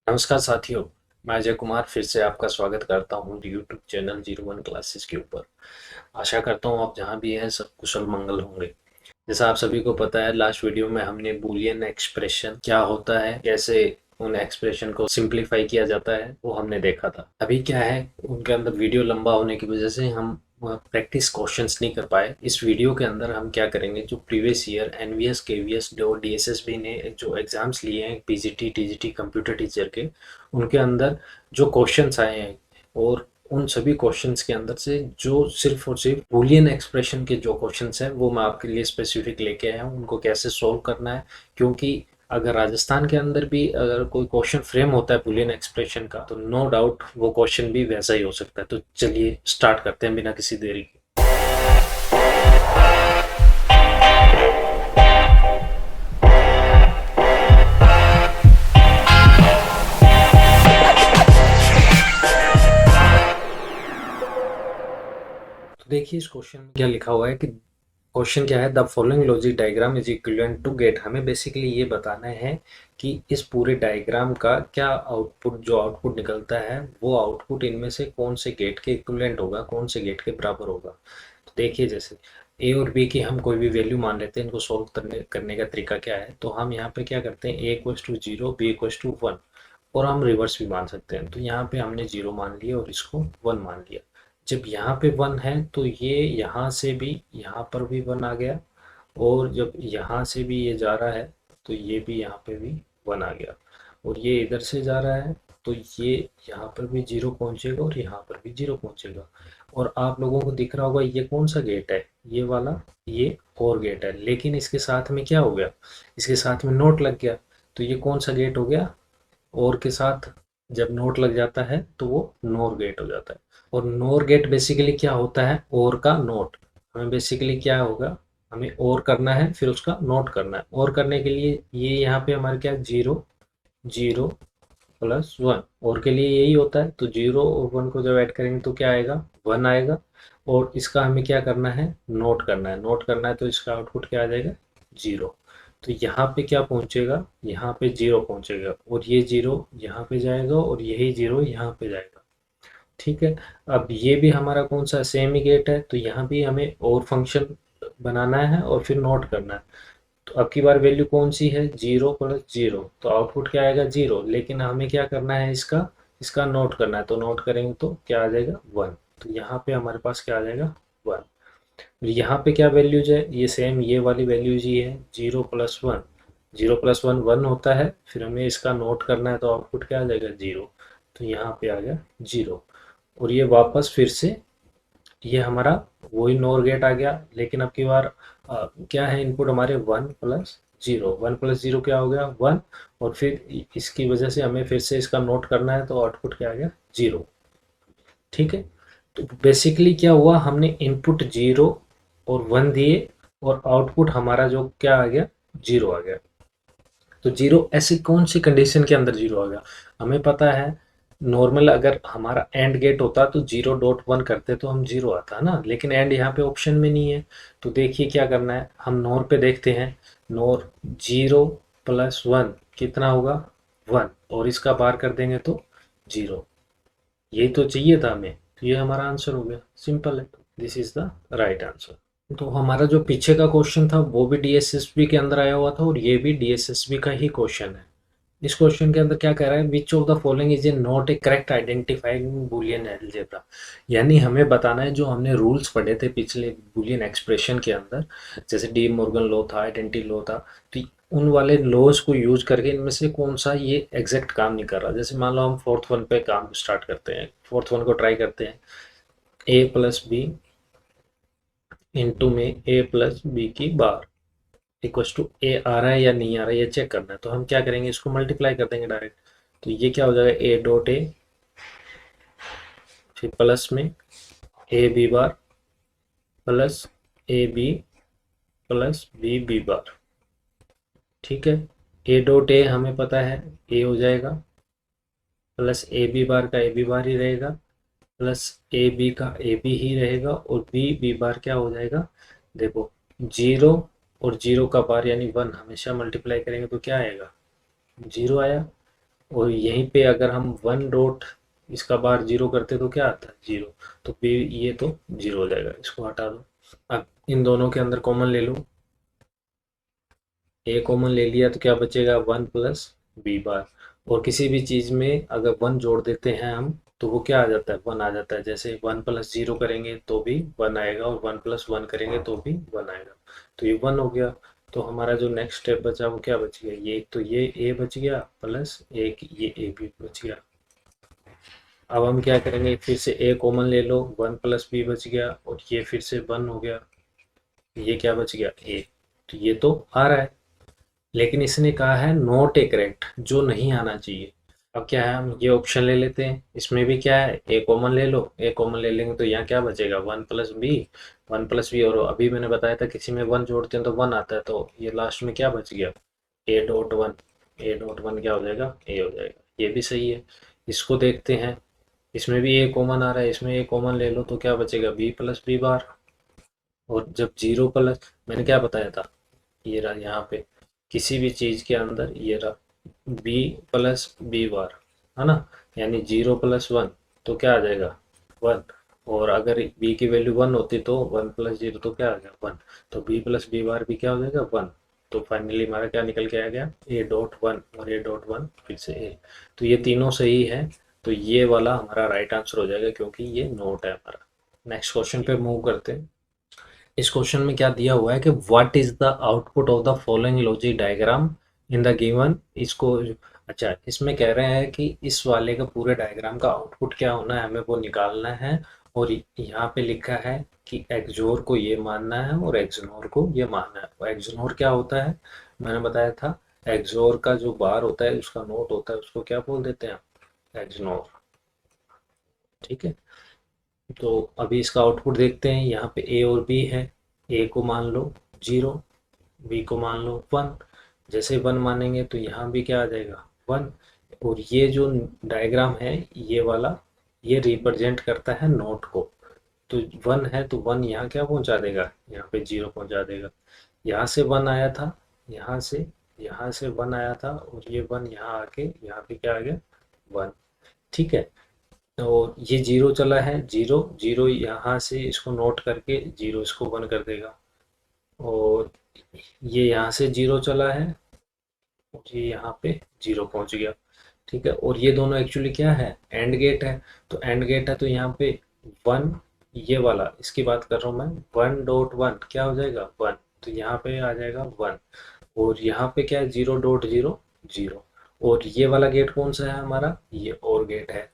नमस्कार साथियों, मैं अजय कुमार फिर से आपका स्वागत करता हूँ यूट्यूब चैनल 01 क्लासेस के ऊपर। आशा करता हूँ आप जहाँ भी हैं सब कुशल मंगल होंगे। जैसा आप सभी को पता है, लास्ट वीडियो में हमने बूलियन एक्सप्रेशन क्या होता है, कैसे उन एक्सप्रेशन को सिंप्लीफाई किया जाता है, वो हमने देखा था। अभी क्या है, उनके अंदर वीडियो लंबा होने की वजह से हम प्रैक्टिस क्वेश्चंस नहीं कर पाए। इस वीडियो के अंदर हम क्या करेंगे, जो प्रीवियस ईयर एनवीएस केवीएस और डीएसएसबी ने जो एग्जाम्स लिए हैं पीजीटी टीजीटी कंप्यूटर टीचर के, उनके अंदर जो क्वेश्चंस आए हैं, और उन सभी क्वेश्चंस के अंदर से जो सिर्फ और सिर्फ बूलियन एक्सप्रेशन के जो क्वेश्चंस हैं वो मैं आपके लिए स्पेसिफिक लेके आया हूँ, उनको कैसे सोल्व करना है। क्योंकि अगर राजस्थान के अंदर भी अगर कोई क्वेश्चन फ्रेम होता है बूलियन एक्सप्रेशन का, तो नो डाउट वो क्वेश्चन भी वैसा ही हो सकता है। तो चलिए स्टार्ट करते हैं बिना किसी देरी के। तो देखिए इस क्वेश्चन में क्या लिखा हुआ है कि क्वेश्चन क्या है, the following logic diagram is equivalent to gate. हमें बेसिकली ये बताना है कि इस पूरे डायग्राम का क्या आउटपुट, जो आउटपुट निकलता है वो आउटपुट इनमें से कौन से गेट के इक्विवेलेंट होगा, कौन से गेट के बराबर होगा। तो देखिए जैसे ए और बी की हम कोई भी वैल्यू मान लेते हैं, इनको सोल्व करने का तरीका क्या है। तो हम यहाँ पे क्या करते हैं, A equals to zero, B equals to one, और हम रिवर्स भी मान सकते हैं। तो यहाँ पे हमने जीरो मान लिया और इसको वन मान लिया। जब यहाँ पे वन है तो ये यहाँ से भी, यहाँ पर भी वन आ गया, और जब यहाँ से भी ये जा रहा है तो ये भी यहाँ पे भी वन आ गया, और ये इधर से जा रहा है तो ये यहाँ पर भी जीरो पहुँचेगा और यहाँ पर भी जीरो पहुँचेगा। और आप लोगों को दिख रहा होगा ये कौन सा गेट है, ये वाला, ये और गेट है। लेकिन इसके साथ में क्या हो गया, इसके साथ में नोट लग गया। तो ये कौन सा गेट हो गया, और के साथ जब नोट लग जाता है तो वो नोर गेट हो जाता है। और नोर गेट बेसिकली क्या होता है, और का नोट। हमें बेसिकली क्या होगा, हमें और करना है फिर उसका नोट करना है। और करने के लिए ये यहाँ पे हमारे क्या, जीरो जीरो प्लस वन, और के लिए यही होता है। तो जीरो और वन को जब ऐड करेंगे तो क्या आएगा, वन आएगा। और इसका हमें क्या करना है, नोट करना है। नोट करना है तो इसका आउटपुट क्या आ जाएगा, जीरो। तो यहाँ पे क्या पहुँचेगा, यहाँ पे जीरो पहुँचेगा, और ये जीरो यहाँ पे जाएगा और यही जीरो यहाँ पे जाएगा। ठीक है। अब ये भी हमारा कौन सा, सेम ही गेट है, तो यहाँ भी हमें और फंक्शन बनाना है और फिर नोट करना है। तो अब की बार वैल्यू कौन सी है, जीरो प्लस जीरो, तो आउटपुट क्या आएगा, जीरो। लेकिन हमें क्या करना है, इसका इसका नोट करना है। तो नोट करेंगे तो क्या आ जाएगा, वन। तो यहाँ पे हमारे पास क्या आ जाएगा, वन। यहाँ पे क्या वैल्यूज है, ये सेम ये वाली वैल्यूज ही है, zero plus one. Zero plus one one होता है, फिर हमें इसका नोट करना है तो आउटपुट क्या आ जाएगा, जीरो। तो यहाँ पे आ गया जीरो। और ये वापस फिर से ये हमारा वही नोर गेट आ गया। लेकिन अब की बार क्या है, इनपुट हमारे one plus zero, one plus zero क्या हो गया, वन। और फिर इसकी वजह से हमें फिर से इसका नोट करना है तो आउटपुट क्या आ गया, जीरो। ठीक है। तो बेसिकली क्या हुआ, हमने इनपुट जीरो और वन दिए, और आउटपुट हमारा जो क्या आ गया, जीरो आ गया। तो जीरो ऐसी कौन सी कंडीशन के अंदर जीरो आ गया, हमें पता है। नॉर्मल अगर हमारा एंड गेट होता तो जीरो डॉट वन करते तो हम जीरो आता है ना, लेकिन एंड यहाँ पे ऑप्शन में नहीं है। तो देखिए क्या करना है, हम नोर पे देखते हैं। नोर जीरो प्लस वन कितना होगा, वन, और इसका बार कर देंगे तो जीरो। यही तो चाहिए था हमें, तो ये हमारा आंसर हो गया, सिंपल है। This is the right answer. तो हमारा जो पीछे का क्वेश्चन था वो भी डीएसएसबी के अंदर आया हुआ था, और ये भी डीएसएसबी का ही क्वेश्चन है। इस क्वेश्चन के अंदर क्या कह रहा है, which of the following is a not A correct identifying Boolean algebra. यानी हमें बताना है, जो हमने रूल्स पढ़े थे पिछले बूलियन एक्सप्रेशन के अंदर, जैसे डी मॉर्गन लॉ था, आइडेंटिटी लॉ था, तो उन वाले लॉज को यूज करके इनमें से कौन सा ये एग्जैक्ट काम नहीं कर रहा। जैसे मान लो हम फोर्थ वन पे काम स्टार्ट करते हैं, फोर्थ वन को ट्राई करते हैं, ए प्लस बी इंटू में ए प्लस बी की बार इक्वल्स टू ए आ रहा है या नहीं आ रहा है, ये चेक करना है। तो हम क्या करेंगे, इसको मल्टीप्लाई कर देंगे डायरेक्ट। तो ये क्या हो जाएगा, ए डॉट ए, फिर प्लस में A B bar plus A B plus B B bar. ठीक है। ए डॉट ए हमें पता है ए हो जाएगा, प्लस ए बी बार का ए बी बार ही रहेगा, प्लस ए बी का ए बी ही रहेगा, और बी बी बार क्या हो जाएगा, देखो जीरो और जीरो का बार यानी वन हमेशा मल्टीप्लाई करेंगे तो क्या आएगा, जीरो आया। और यहीं पे अगर हम वन डॉट इसका बार जीरो करते तो क्या आता है, जीरो। तो बी ये तो जीरो हो जाएगा, इसको हटा दो। अब इन दोनों के अंदर कॉमन ले लो, ए कॉमन ले लिया तो क्या बचेगा, वन प्लस बी बार। और किसी भी चीज़ में अगर वन जोड़ देते हैं हम तो वो क्या आ जाता है, वन आ जाता है। जैसे वन प्लस जीरो करेंगे तो भी वन आएगा, और वन प्लस वन करेंगे तो भी वन आएगा। तो ये वन हो गया। तो हमारा जो नेक्स्ट स्टेप बचा वो क्या बच गया, ये तो ये ए बच गया प्लस एक ये ए भी बच गया। अब हम क्या करेंगे, फिर से ए कॉमन ले लो, वन प्लस बी बच गया, और ये फिर से वन हो गया, ये क्या बच गया, ए। तो ये तो आ रहा है, लेकिन इसने कहा है नॉट ए करेक्ट, जो नहीं आना चाहिए। अब क्या है, हम ये ऑप्शन ले लेते हैं, इसमें भी क्या है, ए कॉमन ले लो, ए कॉमन ले लेंगे तो यहाँ क्या बचेगा, one plus B, one plus B. और अभी मैंने बताया था किसी में वन जोड़ते हैं तो वन आता है, तो ये लास्ट में क्या बच गया, ए डॉट वन। ए डॉट वन क्या हो जाएगा, ए हो जाएगा। ये भी सही है। इसको देखते हैं, इसमें भी ए कॉमन आ रहा है, इसमें ए कॉमन ले लो तो क्या बचेगा, बी प्लस बी बार। और जब जीरो प्लस, मैंने क्या बताया था, ये रहा यहाँ पे, किसी भी चीज़ के अंदर ये रहा बी प्लस बी बार, है ना। यानी जीरो प्लस वन तो क्या आ जाएगा, वन। और अगर बी की वैल्यू वन होती तो वन प्लस जीरो तो क्या आ गया, वन। तो बी प्लस बी बार भी क्या हो जाएगा, वन। तो फाइनली हमारा क्या निकल के आ गया, ए डॉट वन, और ए डॉट वन फिर से ए। तो ये तीनों सही है। तो ये वाला हमारा राइट आंसर हो जाएगा, क्योंकि ये नोट है हमारा। नेक्स्ट क्वेश्चन पे मूव करते हैं। इस क्वेश्चन में क्या दिया हुआ है कि what is the output of the following logic diagram in the given. इसको, अच्छा, इसमें कह रहे हैं कि इस वाले का पूरे डायग्राम का आउटपुट क्या होना है, हमें वो निकालना है। और यहाँ पे लिखा है कि एक्सोर को ये मानना है और एक्सनोर को ये मानना है। और एक्सनोर क्या होता है, मैंने बताया था, एक्सोर का जो बार होता है उसका नोट होता है, उसको क्या बोल देते हैं, एक्सनोर। ठीक है। तो अभी इसका आउटपुट देखते हैं। यहाँ पे ए और बी है, ए को मान लो जीरो, बी को मान लो वन। जैसे वन मानेंगे तो यहाँ भी क्या आ जाएगा, वन। और ये जो डायग्राम है ये वाला, ये रिप्रेजेंट करता है नोट को। तो वन है तो वन यहाँ क्या पहुँचा देगा, यहाँ पे जीरो पहुँचा देगा। यहाँ से वन आया था, यहाँ से वन आया था, और ये वन यहाँ आके यहाँ पे क्या आ गया, वन। ठीक है। और ये जीरो चला है, जीरो जीरो यहाँ से इसको नोट करके जीरो इसको वन कर देगा। और ये यहाँ से जीरो चला है, और ये यहाँ पे जीरो पहुँच गया। ठीक है। और ये दोनों एक्चुअली क्या है, एंड गेट है। तो एंड गेट है तो यहाँ पे वन, ये वाला इसकी बात कर रहा हूँ मैं, वन डॉट वन क्या हो जाएगा, वन। तो यहाँ पे आ जाएगा वन। और यहाँ पे क्या है, जीरो डॉट जीरो, जीरो। और ये वाला गेट कौन सा है हमारा, ये और गेट है।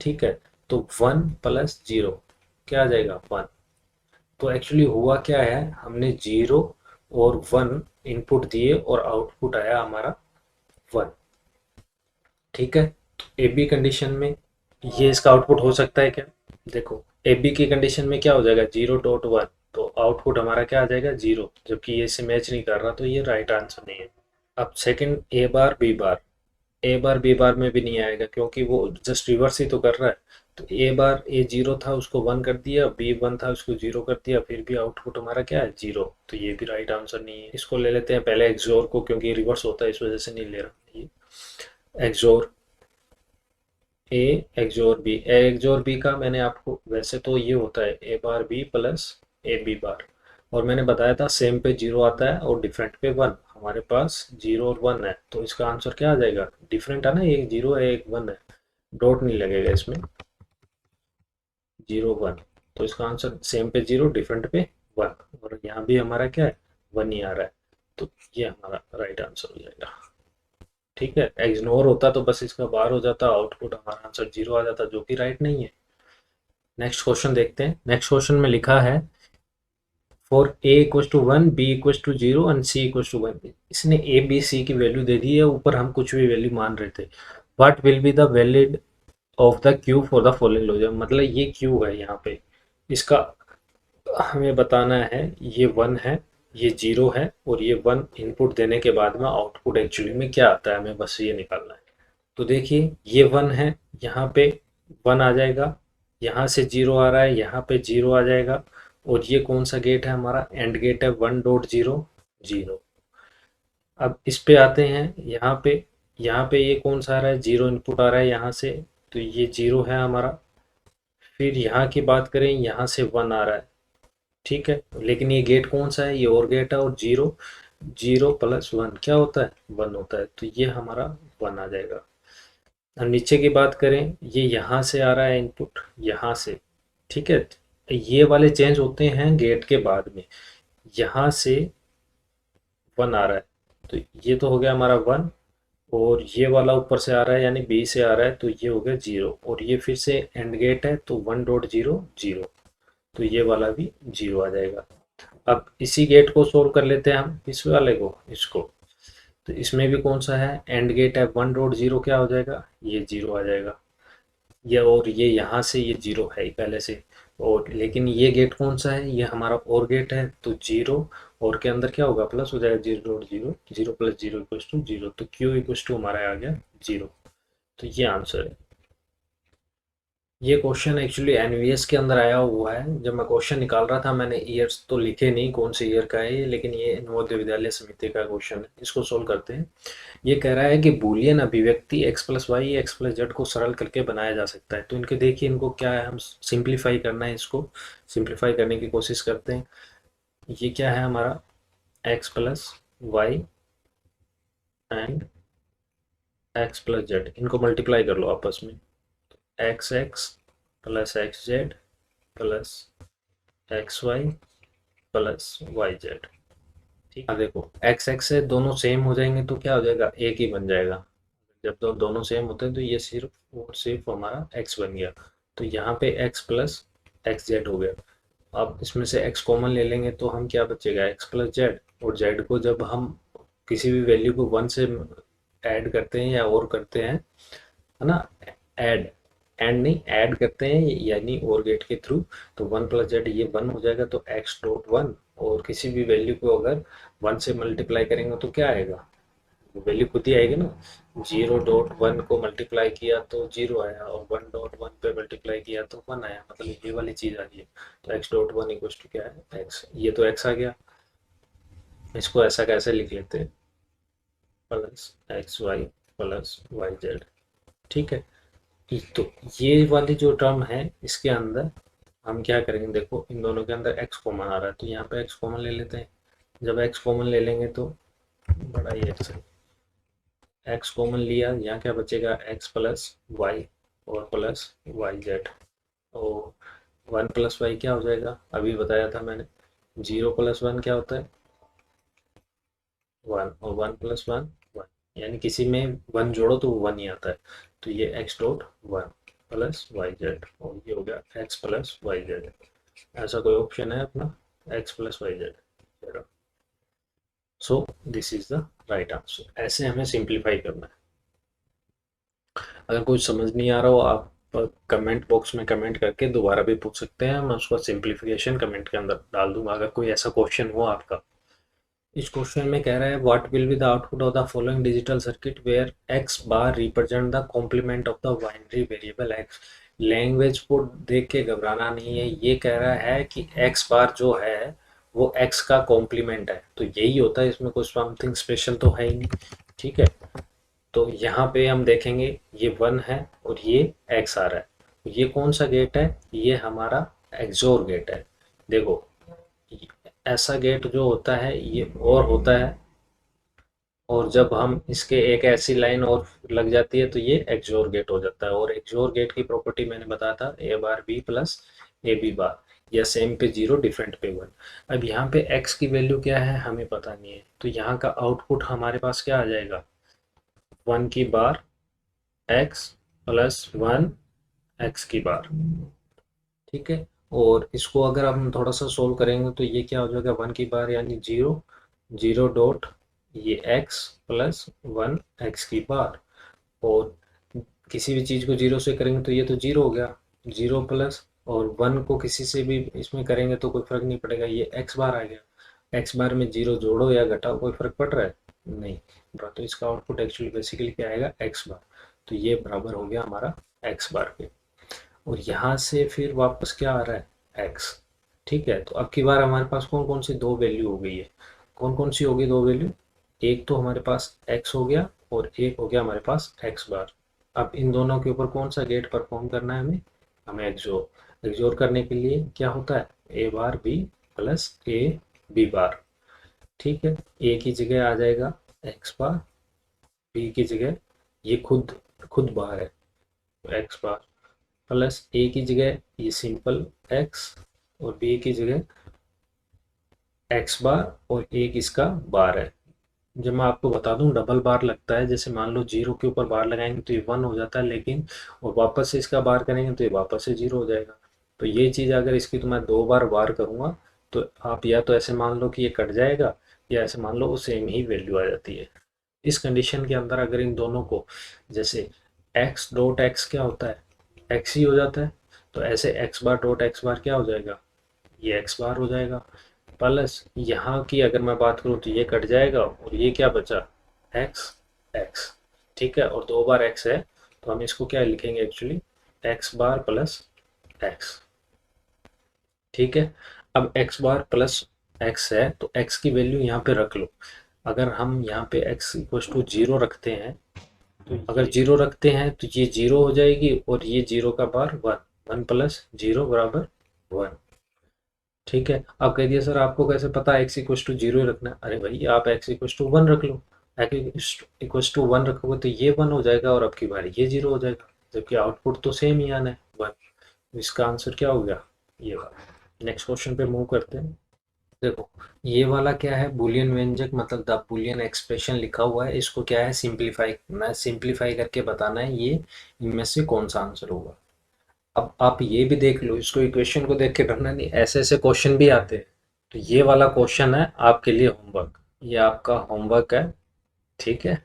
ठीक है। तो वन प्लस जीरो क्या आ जाएगा, वन। तो एक्चुअली हुआ क्या है, हमने जीरो और वन इनपुट दिए और आउटपुट आया हमारा वन। ठीक है। तो ए बी कंडीशन में ये इसका आउटपुट हो सकता है क्या, देखो ए बी की कंडीशन में क्या हो जाएगा, जीरो डॉट वन। तो आउटपुट हमारा क्या आ जाएगा, जीरो, जबकि ये इसे मैच नहीं कर रहा, तो ये राइट आंसर नहीं है। अब सेकंड, ए बार बी बार, ए बार बी बार में भी नहीं आएगा, क्योंकि वो जस्ट रिवर्स ही तो कर रहा है। तो ए बार, ए जीरो था उसको वन कर दिया, बी वन था उसको जीरो कर दिया, फिर भी आउटपुट हमारा क्या है, जीरो। तो ये भी राइट आंसर नहीं है। इसको ले लेते हैं पहले एक्सोर को, क्योंकि रिवर्स होता है इस वजह से नहीं ले रहा ये। एक्सोर ए, एक्सोर बी का मैंने आपको, वैसे तो ये होता है A bar B plus A B bar. और मैंने बताया था सेम पे जीरो आता है और डिफरेंट पे वन। हमारे पास जीरो और वन है, तो इसका आंसर क्या आ जाएगा, डिफरेंट है ना, एक जीरो है एक वन है, डॉट नहीं लगेगा इसमें, जीरो वन। तो इसका आंसर सेम पे जीरो, डिफरेंट पे वन। और यहाँ भी हमारा क्या है, वन ही आ रहा है। तो ये हमारा राइट आंसर हो जाएगा। ठीक है। इग्नोर होता तो बस इसका बार हो जाता, आउटपुट हमारा आंसर जीरो आ जाता, जो कि राइट नहीं है। नेक्स्ट क्वेश्चन देखते हैं। नेक्स्ट क्वेश्चन में लिखा है for A equals to one, B equals to zero and C equals to one. इसने ए बी सी की वैल्यू दे दी है, ऊपर हम कुछ भी वैल्यू मान रहे थे। What will be the valid of the Q for the following logic. मतलब ये क्यू है यहाँ पे, इसका हमें बताना है, ये वन है, ये जीरो है, और ये वन इनपुट देने के बाद में आउटपुट एक्चुअली में क्या आता है, हमें बस ये निकालना है। तो देखिए ये वन है, यहाँ पे वन आ जाएगा, यहाँ से जीरो आ रहा है, यहाँ पे जीरो आ जाएगा। और ये कौन सा गेट है हमारा, एंड गेट है, वन डॉट जीरो, जीरो। अब इस पे आते हैं, यहाँ पे यहाँ पे ये कौन सा आ रहा है, जीरो इनपुट आ रहा है यहाँ से, तो ये जीरो है हमारा। फिर यहाँ की बात करें, यहाँ से वन आ रहा है, ठीक है, लेकिन ये गेट कौन सा है, ये और गेट है, और जीरो, जीरो प्लस वन क्या होता है, वन होता है, तो ये हमारा वन आ जाएगा। अब नीचे की बात करें, ये यहाँ से आ रहा है इनपुट, यहाँ से, ठीक है, ये वाले चेंज होते हैं गेट के बाद में, यहाँ से वन आ रहा है, तो ये तो हो गया हमारा वन, और ये वाला ऊपर से आ रहा है यानी बी से आ रहा है, तो ये हो गया जीरो, और ये फिर से एंड गेट है, तो वन डॉट जीरो जीरो, तो ये वाला भी जीरो आ जाएगा। अब इसी गेट को सोल्व कर लेते हैं हम, इस वाले को, इसको, तो इसमें भी कौन सा है, एंड गेट है, वन डॉट जीरो क्या हो जाएगा, ये जीरो आ जाएगा, ये, और ये यहाँ से ये जीरो है ही पहले से, और लेकिन ये गेट कौन सा है, ये हमारा और गेट है, तो जीरो, और के अंदर क्या होगा, प्लस हो जाएगा, zero dot zero, zero plus zero equals to zero, तो क्यू इक्वल्स टू हमारा आ गया जीरो, तो ये आंसर है। ये क्वेश्चन एक्चुअली एनवीएस के अंदर आया हुआ है, जब मैं क्वेश्चन निकाल रहा था मैंने ईयर्स तो लिखे नहीं कौन से ईयर का है ये, लेकिन ये नवोदय विद्यालय समिति का क्वेश्चन है, इसको सोल्व करते हैं। ये कह रहा है कि बूलियन अभिव्यक्ति X plus Y X plus Z को सरल करके बनाया जा सकता है, तो इनके देखिए इनको क्या है, हम सिंप्लीफाई करना है, इसको सिंप्लीफाई करने की कोशिश करते हैं। ये क्या है हमारा, X plus Y and X plus Z, इनको मल्टीप्लाई कर लो आपस में, X X plus X Z plus X Y plus Y Z, ठीक है। देखो एक्स एक्स से दोनों सेम हो जाएंगे तो क्या हो जाएगा, एक ही बन जाएगा, जब दोनों सेम होते हैं तो ये सिर्फ और सिर्फ हमारा एक्स बन गया, तो यहाँ पे एक्स प्लस एक्स जेड हो गया। अब इसमें से एक्स कॉमन ले लेंगे तो हम क्या बचेगा, एक्स प्लस जेड, और जेड को जब हम किसी भी वैल्यू को वन से ऐड करते हैं या और करते हैं, है ना, ऐड, एंड नहीं ऐड करते हैं यानी और गेट के थ्रू, तो वन प्लस जेड ये वन हो जाएगा, तो एक्स डॉट वन, और किसी भी वैल्यू को अगर वन से मल्टीप्लाई करेंगे तो क्या आएगा, वैल्यू खुद ही आएगी ना, जीरो डॉट वन को मल्टीप्लाई किया तो जीरो आया, और वन डॉट वन पे मल्टीप्लाई किया तो वन आया, मतलब ये वाली चीज़ आ रही है, तो X dot one equal to क्या है, एक्स, ये तो एक्स आ गया, इसको ऐसा कैसे लिख लेते हैं, plus X Y plus Y Z, ठीक है। तो ये वाली जो टर्म है इसके अंदर हम क्या करेंगे, देखो इन दोनों के अंदर x कॉमन आ रहा है, तो यहाँ पे x कॉमन ले लेते हैं, जब x कॉमन ले लेंगे तो बड़ा ही x है, x कॉमन लिया, यहाँ क्या बचेगा, x प्लस वाई और प्लस वाई जेड, और वन प्लस वाई क्या हो जाएगा, अभी बताया था मैंने, जीरो प्लस वन क्या होता है, वन, और वन प्लस वन वन, यानी किसी में वन जोड़ो तो वो वन ही आता है, तो ये X dot one plus Y Z, और ये हो गया एक्स प्लस वाई जेड, ऐसा कोई ऑप्शन है अपना, X plus Y Z, so this is the right answer. ऐसे हमें सिंप्लीफाई करना है। अगर कुछ समझ नहीं आ रहा हो आप कमेंट बॉक्स में कमेंट करके दोबारा भी पूछ सकते हैं, मैं उसका सिंप्लीफिकेशन कमेंट के अंदर डाल दूंगा अगर कोई ऐसा क्वेश्चन हो आपका। इस क्वेश्चन में कह रहा है what will be the output of the following digital circuit where X bar represent the complement of the binary variable X. Language को देख के घबराना नहीं है, ये कह रहा है कि एक्स बार जो है वो एक्स का कॉम्प्लीमेंट है, तो यही होता है, इसमें कुछ समथिंग स्पेशल तो है ही नहीं, ठीक है। तो यहाँ पे हम देखेंगे ये वन है और ये एक्स आ रहा है, ये कौन सा गेट है, ये हमारा एक्सोर गेट है। देखो ऐसा गेट जो होता है ये और होता है, और जब हम इसके एक ऐसी लाइन और लग जाती है तो ये एक्सोर गेट हो जाता है, और एक्सोर गेट की प्रॉपर्टी मैंने बताया था A bar B plus A B bar, या सेम पे जीरो डिफरेंट पे वन। अब यहाँ पे एक्स की वैल्यू क्या है हमें पता नहीं है, तो यहाँ का आउटपुट हमारे पास क्या आ जाएगा, वन की बार एक्स प्लस वन एक्स की बार, ठीक है। और इसको अगर हम थोड़ा सा सोल्व करेंगे तो ये क्या हो जाएगा, वन की बार यानी जीरो, जीरो डॉट ये एक्स प्लस वन एक्स की बार, और किसी भी चीज़ को जीरो से करेंगे तो ये तो जीरो हो गया, जीरो प्लस, और वन को किसी से भी इसमें करेंगे तो कोई फर्क नहीं पड़ेगा, ये एक्स बार आ गया, एक्स बार में जीरो जोड़ो या घटाओ कोई फर्क पड़ रहा है नहीं, तो इसका आउटपुट एक्चुअली बेसिकली क्या आएगा, एक्स बार, तो ये बराबर हो गया हमारा एक्स बार के, और यहाँ से फिर वापस क्या आ रहा है एक्स, ठीक है। तो अब की बार हमारे पास कौन कौन सी दो वैल्यू हो गई है, कौन कौन सी होगी दो वैल्यू, एक तो हमारे पास x हो गया और एक हो गया हमारे पास x बार। अब इन दोनों के ऊपर कौन सा गेट परफॉर्म करना है हमें एक्सोर। एक्सोर करने के लिए क्या होता है, a bar b plus a b बार। ठीक है, a की जगह आ जाएगा x बार, b की जगह ये खुद खुद बार है तो x बार, प्लस a की जगह ये सिंपल x और b की जगह x बार और एक इसका बार है। जब मैं आपको बता दूं डबल बार लगता है, जैसे मान लो जीरो के ऊपर बार लगाएंगे तो ये वन हो जाता है, लेकिन और वापस से इसका बार करेंगे तो ये वापस से जीरो हो जाएगा। तो ये चीज़ अगर इसकी तो मैं दो बार बार करूँगा तो आप या तो ऐसे मान लो कि ये कट जाएगा, या ऐसे मान लो वो सेम ही वैल्यू आ जाती है। इस कंडीशन के अंदर अगर इन दोनों को, जैसे एक्स डॉट एक्स क्या होता है, एक्स ही हो जाता है, तो ऐसे एक्स बार डॉट एक्स बार क्या हो जाएगा, ये एक्स बार हो जाएगा। प्लस यहाँ की अगर मैं बात करूँ तो ये कट जाएगा और ये क्या बचा, एक्स एक्स। ठीक है, और दो बार एक्स है तो हम इसको क्या लिखेंगे एक्चुअली, एक्स बार प्लस एक्स। ठीक है, अब एक्स बार प्लस एक्स है तो एक्स की वैल्यू यहाँ पे रख लो। अगर हम यहाँ पे एक्स इक्वल टू जीरो रखते हैं, तो अगर जीरो रखते हैं तो ये जीरो हो जाएगी और ये जीरो का बार वन, वन प्लस जीरो बराबर वन। ठीक है, अब कह दिया सर आपको कैसे पता एक्स इक्वल टू जीरो ही रखना है। अरे भाई आप एक्स इक्वल टू वन रख लो, एक्स इक्वल टू वन रखोगे तो ये वन हो जाएगा और अब की बार ये जीरो हो जाएगा, जबकि आउटपुट तो सेम ही आना है वन। इसका आंसर क्या हो गया, ये वाला। नेक्स्ट क्वेश्चन पे मूव करते हैं। देखो ये वाला क्या है, बूलियन व्यंजक मतलब द बूलियन एक्सप्रेशन लिखा हुआ है, इसको क्या है सिंप्लीफाई करना है, सिंप्लीफाई करके बताना है ये इनमें से कौन सा आंसर होगा। अब आप ये भी देख लो, इसको इक्वेशन को देख के करना नहीं, ऐसे ऐसे क्वेश्चन भी आते हैं। तो ये वाला क्वेश्चन है आपके लिए होमवर्क, ये आपका होमवर्क है। ठीक है,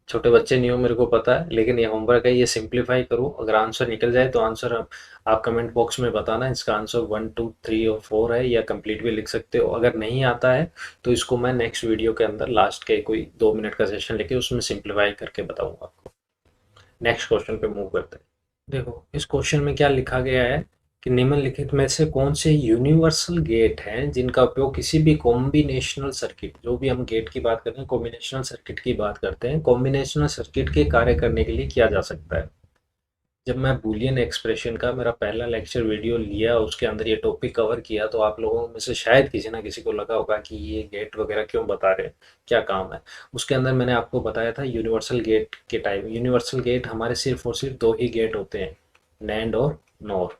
छोटे बच्चे नहीं हो मेरे को पता है, लेकिन ये होमवर्क है, ये सिंप्लीफाई करो। अगर आंसर निकल जाए तो आंसर आप कमेंट बॉक्स में बताना, इसका आंसर 1 2 3 और 4 है, या कंप्लीट भी लिख सकते हो। अगर नहीं आता है तो इसको मैं नेक्स्ट वीडियो के अंदर लास्ट के कोई 2 मिनट का सेशन लेके उसमें सिंप्लीफाई करके बताऊंगा आपको। नेक्स्ट क्वेश्चन पे मूव करते हैं। देखो इस क्वेश्चन में क्या लिखा गया है कि निम्नलिखित में से कौन से यूनिवर्सल गेट हैं जिनका उपयोग किसी भी कॉम्बिनेशनल सर्किट, जो भी हम गेट की बात करते हैं कॉम्बिनेशनल सर्किट की बात करते हैं, कॉम्बिनेशनल सर्किट के कार्य करने के लिए किया जा सकता है। जब मैं बूलियन एक्सप्रेशन का मेरा पहला लेक्चर वीडियो लिया उसके अंदर ये टॉपिक कवर किया तो आप लोगों में से शायद किसी ना किसी को लगा होगा कि ये गेट वगैरह क्यों बता रहे हैं, क्या काम है। उसके अंदर मैंने आपको बताया था यूनिवर्सल गेट के टाइप। यूनिवर्सल गेट हमारे सिर्फ और सिर्फ दो ही गेट होते हैं, नैंड और नॉर।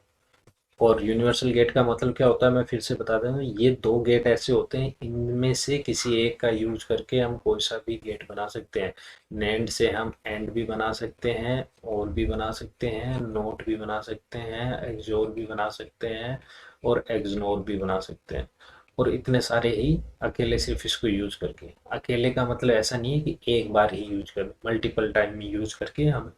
और यूनिवर्सल गेट का मतलब क्या होता है मैं फिर से बता दूं, ये दो गेट ऐसे होते हैं इनमें से किसी एक का यूज करके हम कोई सा भी गेट बना सकते हैं। नैंड से हम एंड भी बना सकते हैं, और भी बना सकते हैं, नोट भी बना सकते हैं, एक्सोर भी बना सकते हैं, और एक्सनोर भी बना सकते हैं। और इतने सारे ही अकेले सिर्फ इसको यूज करके, अकेले का मतलब ऐसा नहीं है कि एक बार ही यूज कर, मल्टीपल टाइम में यूज करके हम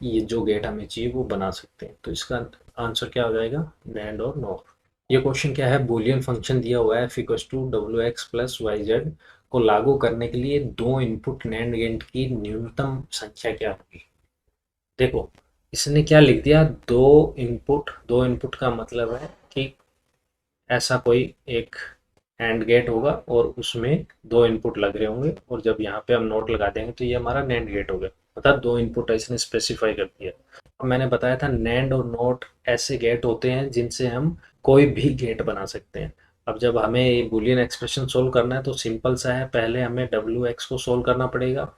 ये जो गेट हमें चाहिए वो बना सकते हैं। तो इसका आंसर क्या हो जाएगा, नैंड और नॉर। ये क्वेश्चन क्या है, बूलियन फंक्शन दिया हुआ है f equals to W X plus Y Z को लागू करने के लिए दो इनपुट नैंड गेट की न्यूनतम संख्या क्या होगी। देखो इसने क्या लिख दिया, दो इनपुट। दो इनपुट का मतलब है कि ऐसा कोई एक एंड गेट होगा और उसमें दो इनपुट लग रहे होंगे, और जब यहाँ पे हम नोट लगा देंगे तो ये हमारा नैंड गेट हो गया, मतलब दो इनपुट इसने स्पेसिफाई कर दिया। अब मैंने बताया था नैंड और नोट ऐसे गेट होते हैं जिनसे हम कोई भी गेट बना सकते हैं। अब जब हमें ये बूलियन एक्सप्रेशन सोल्व करना है तो सिंपल सा है, पहले हमें डब्ल्यू एक्स को सोल्व करना पड़ेगा,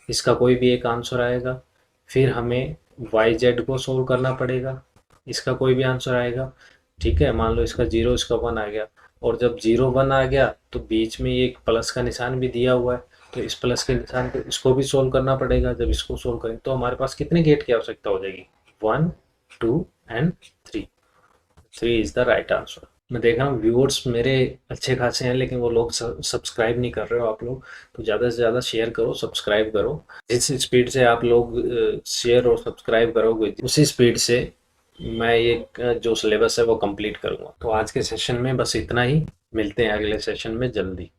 इसका कोई भी एक आंसर आएगा। फिर हमें वाई जेड को सोल्व करना पड़ेगा, इसका कोई भी आंसर आएगा। ठीक है, मान लो इसका जीरो इसका वन आ गया, और जब जीरो वन आ गया तो बीच में ये एक प्लस का निशान भी दिया हुआ है, तो इस प्लस के निशान को इसको भी सोल्व करना पड़ेगा। जब इसको सोल्व करें तो हमारे पास कितने गेट की आवश्यकता हो जाएगी, 1 2 and 3। 3 is the right answer. मैं देख रहा हूँ व्यूअर्स मेरे अच्छे खासे हैं, लेकिन वो लोग सब्सक्राइब नहीं कर रहे हो आप लोग, तो ज़्यादा से ज़्यादा शेयर करो, सब्सक्राइब करो। जिस स्पीड से आप लोग शेयर और सब्सक्राइब करोगे उसी स्पीड से मैं ये जो सिलेबस है वो कंप्लीट करूँगा। तो आज के सेशन में बस इतना ही, मिलते हैं अगले सेशन में जल्दी।